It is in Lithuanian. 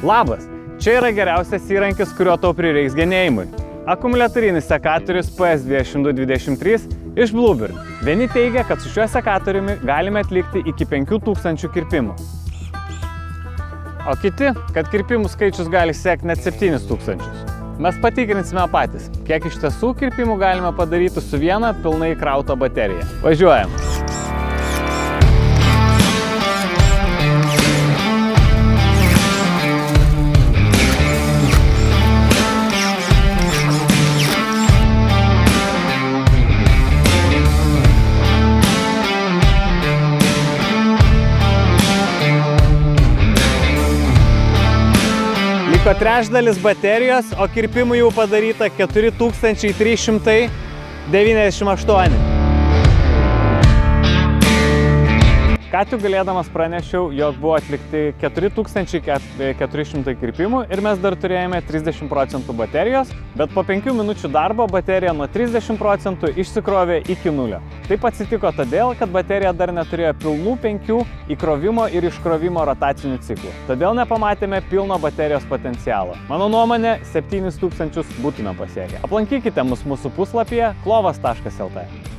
Labas! Čia yra geriausias įrankis, kurio tau prireiks genėjimui. Akumuliatorinis sekatorius PS2223 iš Bluebird. Vieni teigia, kad su šiuo sekatoriumi galime atlikti iki 5000 kirpimų. O kiti, kad kirpimų skaičius gali siekti net 7000. Mes patikrinsime patys, kiek iš tiesų kirpimų galime padaryti su viena pilnai įkrauta baterija. Važiuojam! Liko trečdalis baterijos, o kirpimų jau padaryta 4398. Ką tik galėdamas pranešiau, jog buvo atlikti 4400 kirpimų ir mes dar turėjome 30% baterijos, bet po 5 minučių darbo baterija nuo 30% išsikrovė iki 0. Taip atsitiko todėl, kad baterija dar neturėjo pilnų 5 įkrovimo ir iškrovimo rotacinių ciklų. Todėl nepamatėme pilno baterijos potencialo. Mano nuomonė, 7000 būtume pasiekę. Aplankykite mus mūsų puslapyje klovas.lt.